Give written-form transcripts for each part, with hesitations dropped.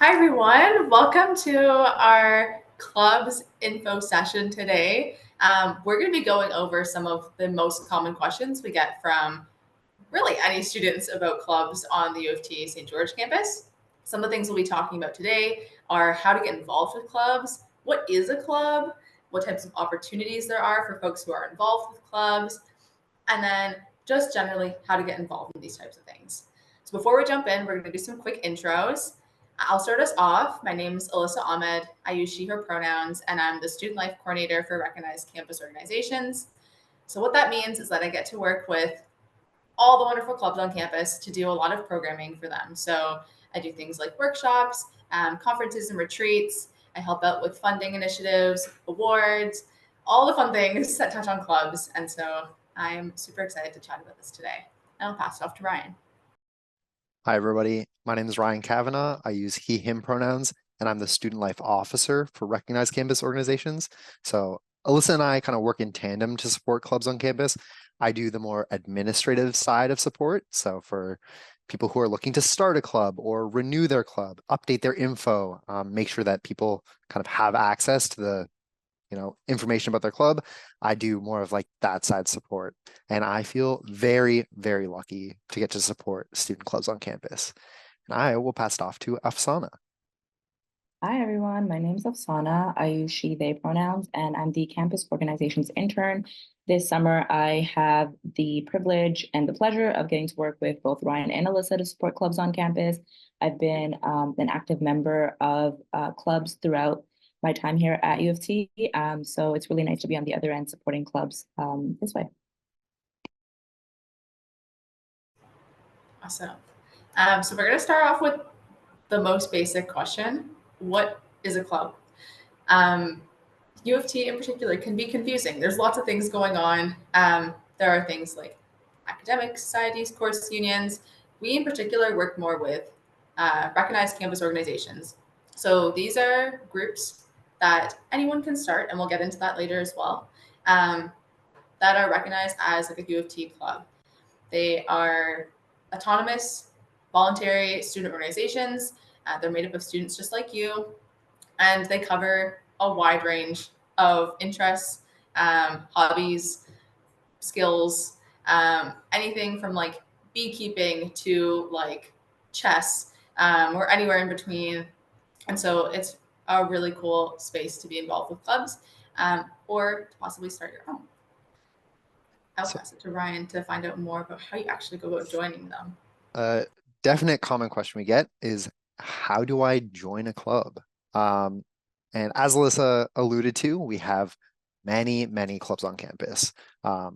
Hi, everyone. Welcome to our clubs info session today. We're going to be going over some of the most common questions we get from really any students about clubs on the U of T St. George campus. Some of the things we'll be talking about today are how to get involved with clubs, what is a club, what types of opportunities there are for folks who are involved with clubs, and then just generally how to get involved in these types of things. So before we jump in, we're going to do some quick intros. I'll start us off. My name is Alyssa Ahmed. I use she, her pronouns, and I'm the student life coordinator for recognized campus organizations. So what that means is that I get to work with all the wonderful clubs on campus to do a lot of programming for them. So I do things like workshops, conferences and retreats. I help out with funding initiatives, awards, all the fun things that touch on clubs. And so I'm super excited to chat about this today. And I'll pass it off to Ryan. Hi, everybody. My name is Ryan Kavanagh. I use he, him pronouns, and I'm the student life officer for recognized campus organizations. So Alyssa and I kind of work in tandem to support clubs on campus. I do the more administrative side of support. So for people who are looking to start a club or renew their club, update their info, make sure that people kind of have access to the information about their club. I do more of like that side support. And I feel very, very lucky to get to support student clubs on campus. And I will pass it off to Afsana. Hi, everyone. My name is Afsana. I use she, they pronouns, and I'm the campus organizations intern. This summer, I have the privilege and the pleasure of getting to work with both Ryan and Alyssa to support clubs on campus. I've been an active member of clubs throughout my time here at U of T. So it's really nice to be on the other end supporting clubs this way. Awesome. So we're going to start off with the most basic question. What is a club? U of T in particular can be confusing. There's lots of things going on. There are things like academic societies, course unions. We in particular work more with recognized campus organizations. So these are groups that anyone can start, and we'll get into that later as well, that are recognized as like a U of T club. They are autonomous, voluntary student organizations. They're made up of students just like you, and they cover a wide range of interests, hobbies, skills, anything from like beekeeping to like chess, or anywhere in between. And so it's a really cool space to be involved with clubs, or to possibly start your own. I'll So pass it to Ryan to find out more about how you actually go about joining them. a definite common question we get is, how do I join a club? Um, and as Alyssa alluded to, we have many, many clubs on campus.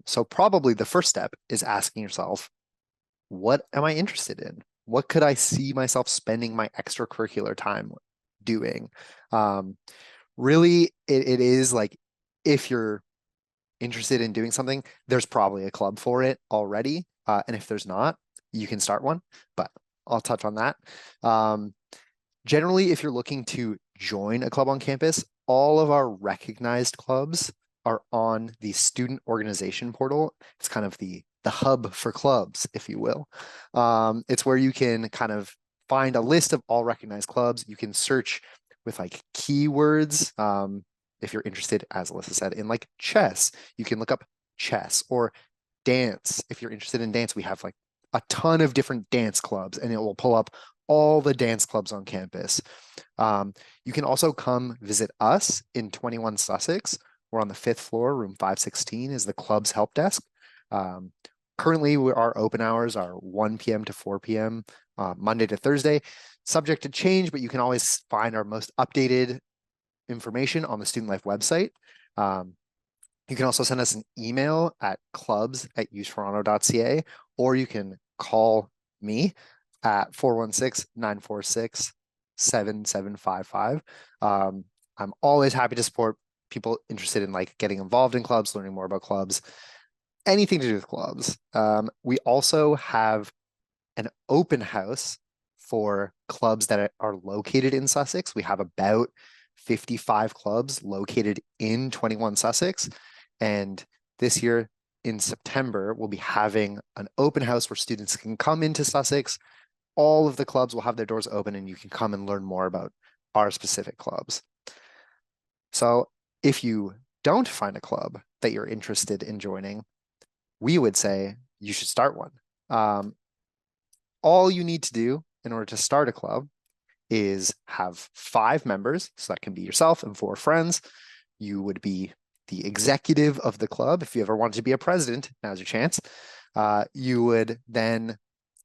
So probably the first step is asking yourself, what am I interested in? What could I see myself spending my extracurricular time doing? Um, Really, it is like, if you're interested in doing something, there's probably a club for it already. And if there's not, you can start one, but I'll touch on that. Um, Generally, if you're looking to join a club on campus, all of our recognized clubs are on the student organization portal. It's kind of the hub for clubs, if you will. It's where you can kind of find a list of all recognized clubs. You can search with like keywords. If you're interested, as Alyssa said, in like chess, you can look up chess, or dance. If you're interested in dance, we have like a ton of different dance clubs, and it will pull up all the dance clubs on campus. You can also come visit us in 21 Sussex. We're on the 5th floor, room 516 is the club's help desk. Currently, our open hours are 1 p.m. to 4 p.m., Monday to Thursday, subject to change, but you can always find our most updated information on the Student Life website. You can also send us an email at clubs@utoronto.ca, or you can call me at 416-946-7755. I'm always happy to support people interested in like getting involved in clubs, learning more about clubs, anything to do with clubs. We also have an open house for clubs that are located in Sussex. We have about 55 clubs located in 21 Sussex. And this year in September, we'll be having an open house where students can come into Sussex, all of the clubs will have their doors open and you can come and learn more about our specific clubs. So if you don't find a club that you're interested in joining, we would say you should start one. All you need to do in order to start a club is have 5 members. So that can be yourself and 4 friends. You would be the executive of the club. If you ever wanted to be a president, now's your chance. You would then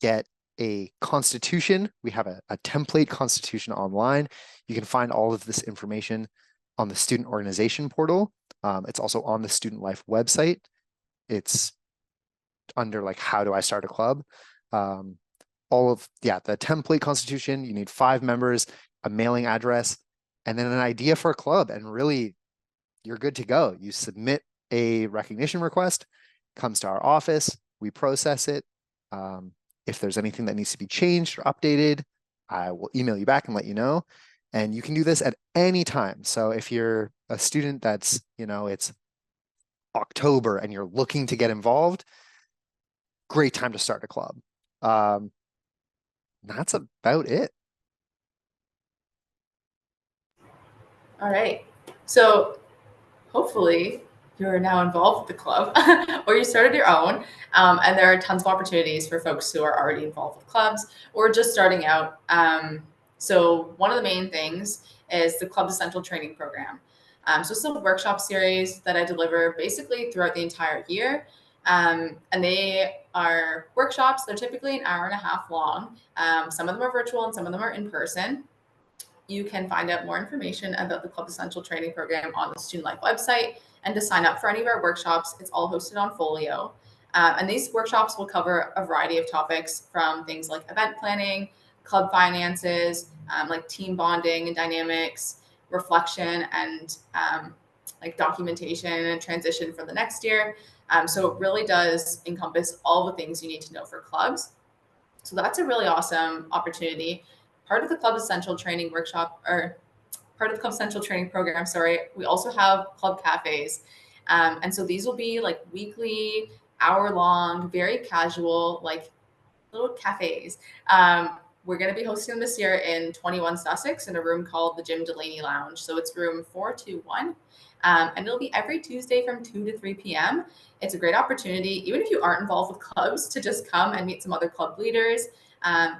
get a constitution. We have a template constitution online. You can find all of this information on the student organization portal. It's also on the Student Life website. It's under like, how do I start a club? The template constitution, you need 5 members, a mailing address, and then an idea for a club. And really, you're good to go. You submit a recognition request, comes to our office, we process it. If there's anything that needs to be changed or updated, I will email you back and let you know. And you can do this at any time. So if you're a student that's, it's October and you're looking to get involved, great time to start a club. That's about it. All right. So hopefully you're now involved with the club or you started your own. And there are tons of opportunities for folks who are already involved with clubs or just starting out. So one of the main things is the Club Essential Training Program. So it's a workshop series that I deliver basically throughout the entire year. And they are workshops. They're typically an hour and a half long. Some of them are virtual and some of them are in person. You can find out more information about the Club Essential Training Program on the Student Life website. And to sign up for any of our workshops, it's all hosted on Folio. And these workshops will cover a variety of topics from things like event planning, club finances, like team bonding and dynamics, reflection, and like documentation and transition for the next year. So it really does encompass all the things you need to know for clubs. So that's a really awesome opportunity. Part of the Club Essential Training workshop, or part of the Club Essential Training program, we also have club cafes. And so these will be like weekly, hour-long, very casual, like little cafes. We're going to be hosting them this year in 21 Sussex in a room called the Jim Delaney Lounge. So it's room 421. And it'll be every Tuesday from 2 to 3 p.m. It's a great opportunity, even if you aren't involved with clubs, to just come and meet some other club leaders.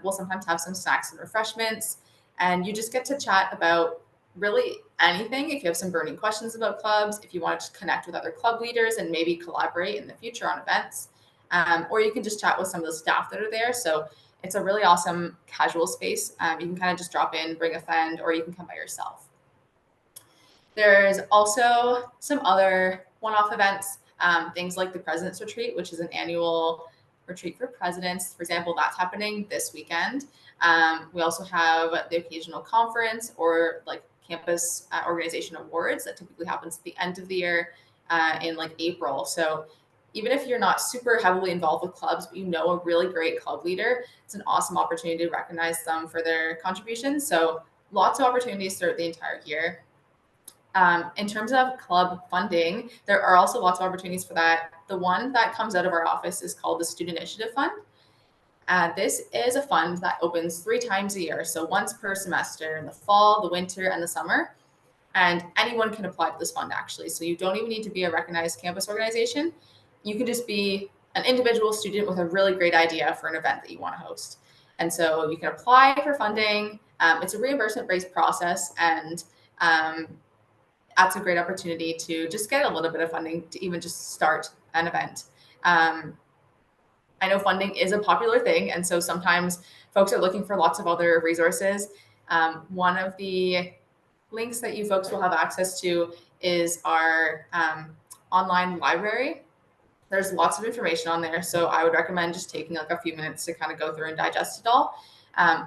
We'll sometimes have some snacks and refreshments, and you just get to chat about really anything. If you have some burning questions about clubs, if you want to connect with other club leaders and maybe collaborate in the future on events, or you can just chat with some of the staff that are there. So it's a really awesome casual space. You can kind of just drop in, bring a friend, or you can come by yourself. There's also some other one-off events, things like the President's Retreat, which is an annual retreat for presidents. For example, that's happening this weekend. We also have the occasional conference or like campus organization awards that typically happens at the end of the year in like April. So even if you're not super heavily involved with clubs, but you know a really great club leader, it's an awesome opportunity to recognize them for their contributions. So lots of opportunities throughout the entire year. In terms of club funding, there are also lots of opportunities for that. The one that comes out of our office is called the Student Initiative Fund. This is a fund that opens 3 times a year, so once per semester in the fall, the winter, and the summer. And anyone can apply to this fund, actually. So you don't even need to be a recognized campus organization. You can just be an individual student with a really great idea for an event that you want to host. And so you can apply for funding. It's a reimbursement-based process, and that's a great opportunity to just get a little bit of funding to even just start an event. I know funding is a popular thing, and so sometimes folks are looking for lots of other resources. One of the links that you folks will have access to is our online library. There's lots of information on there, so I would recommend just taking like a few minutes to kind of go through and digest it all.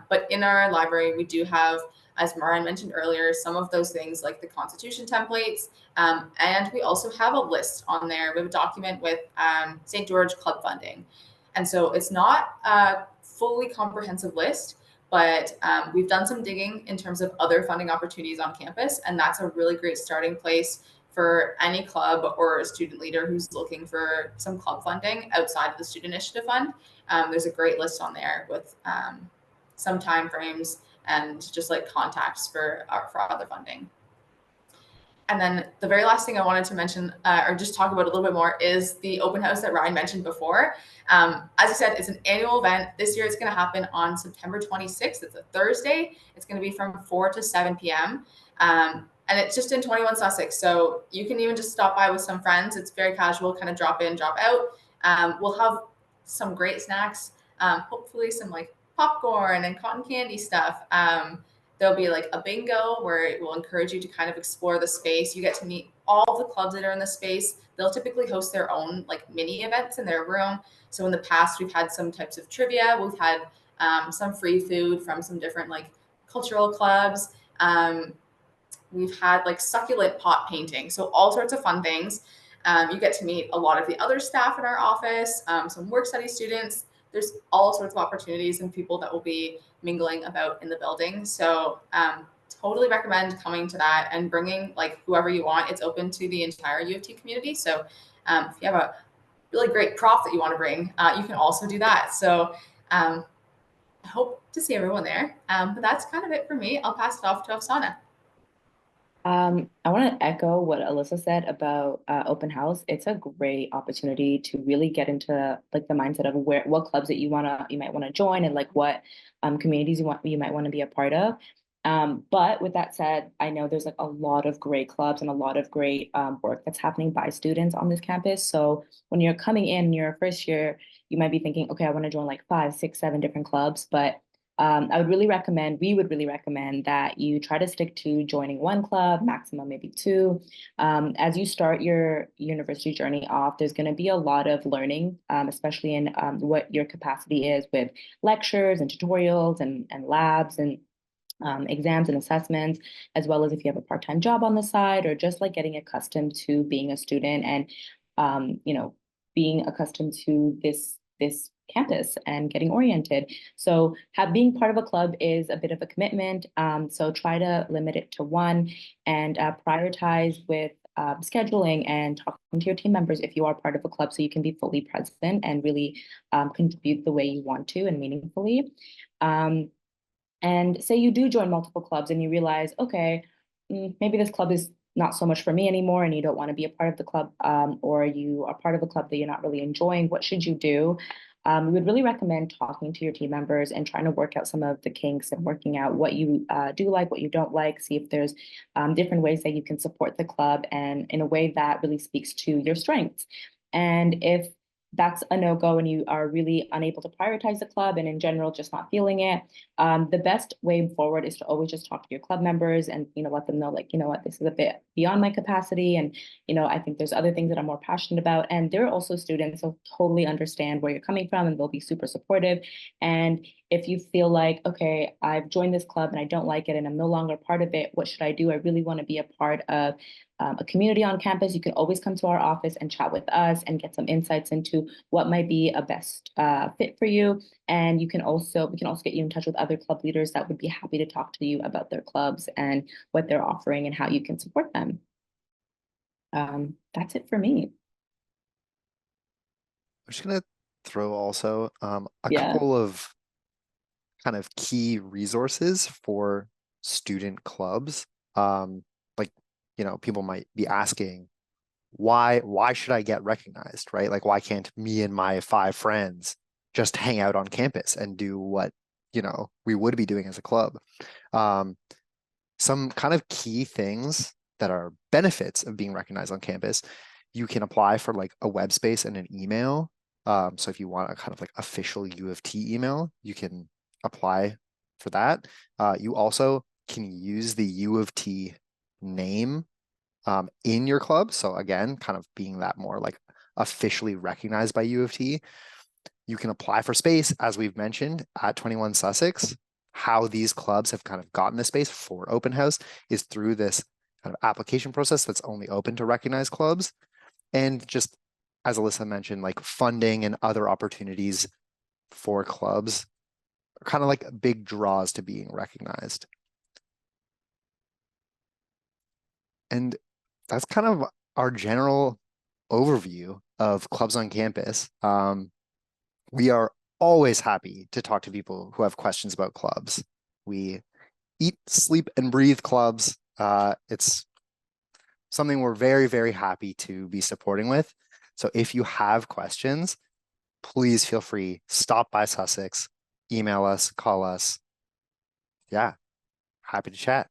But in our library, we do have, as Marian mentioned earlier, some of those things like the Constitution templates, and we also have a list on there. We have a document with St. George Club funding. And so it's not a fully comprehensive list, but we've done some digging in terms of other funding opportunities on campus, and that's a really great starting place for any club or a student leader who's looking for some club funding outside of the Student Initiative Fund. There's a great list on there with some timeframes, and just like contacts for other funding. And then the very last thing I wanted to mention, or just talk about a little bit more, is the open house that Ryan mentioned before. As I said, it's an annual event. This year it's going to happen on September 26th. It's a Thursday. It's going to be from 4 to 7 p.m. And it's just in 21 Sussex. So you can even just stop by with some friends. It's very casual, kind of drop in, drop out. We'll have some great snacks, hopefully some like popcorn and cotton candy stuff. There'll be like a bingo where it will encourage you to kind of explore the space. You get to meet all the clubs that are in the space. They'll typically host their own like mini events in their room. So in the past, we've had some types of trivia. We've had some free food from some different like cultural clubs. We've had like succulent pot painting. So all sorts of fun things. You get to meet a lot of the other staff in our office, some work study students. There's all sorts of opportunities and people that will be mingling about in the building. So totally recommend coming to that and bringing like whoever you want. It's open to the entire U of T community. So if you have a really great prof that you want to bring, you can also do that. So I hope to see everyone there. But that's kind of it for me. I'll pass it off to Afsana. I want to echo what Alyssa said about open house. It's a great opportunity to really get into like the mindset of what clubs that you might want to join, and like what communities you might want to be a part of. But with that said, I know there's like a lot of great clubs and a lot of great work that's happening by students on this campus. So when you're coming in your first year, you might be thinking, okay, I want to join like 5, 6, 7 different clubs, but we would really recommend that you try to stick to joining one club, maximum maybe 2. As you start your university journey off, there's going to be a lot of learning, especially in what your capacity is with lectures and tutorials and labs and exams and assessments, as well as if you have a part-time job on the side, or just like getting accustomed to being a student and, being accustomed to this campus and getting oriented. So being part of a club is a bit of a commitment. So try to limit it to 1 and prioritize with scheduling and talking to your team members if you are part of a club, so you can be fully present and really contribute the way you want to and meaningfully. And say you do join multiple clubs and you realize, okay, maybe this club is not so much for me anymore, and you don't want to be a part of the club, or you are part of a club that you're not really enjoying. What should you do? We would really recommend talking to your team members and trying to work out some of the kinks and working out what you do like, what you don't like, see if there's different ways that you can support the club and in a way that really speaks to your strengths. And if that's a no-go and you are really unable to prioritize the club and in general just not feeling it, the best way forward is to always just talk to your club members and let them know, like, what, this is a bit beyond my capacity, and I think there's other things that I'm more passionate about. And they're also students, so totally understand where you're coming from, and they'll be super supportive. And if you feel like, okay, I've joined this club and I don't like it and I'm no longer part of it, what should I do? I really want to be a part of a community on campus. You can always come to our office and chat with us and get some insights into what might be a best fit for you. And we can also get you in touch with other club leaders that would be happy to talk to you about their clubs and what they're offering and how you can support them. That's it for me. I'm just gonna throw also a Yeah. couple of kind of key resources for student clubs. Like, people might be asking, why should I get recognized, right? Like, why can't me and my 5 friends just hang out on campus and do what, we would be doing as a club? Some kind of key things that are benefits of being recognized on campus: you can apply for like a web space and an email. So if you want a kind of like official U of T email, you can apply for that. You also can use the U of T name in your club. So again, kind of being that more like officially recognized by U of T. You can apply for space, as we've mentioned, at 21 Sussex. How these clubs have kind of gotten the space for open house is through this kind of application process that's only open to recognized clubs. And just as Alyssa mentioned, like funding and other opportunities for clubs are kind of like big draws to being recognized. And that's kind of our general overview of clubs on campus. We are always happy to talk to people who have questions about clubs. We eat, sleep, and breathe clubs. It's something we're very, very happy to be supporting with. So if you have questions, please feel free, stop by Sussex, email us, call us. Yeah, happy to chat.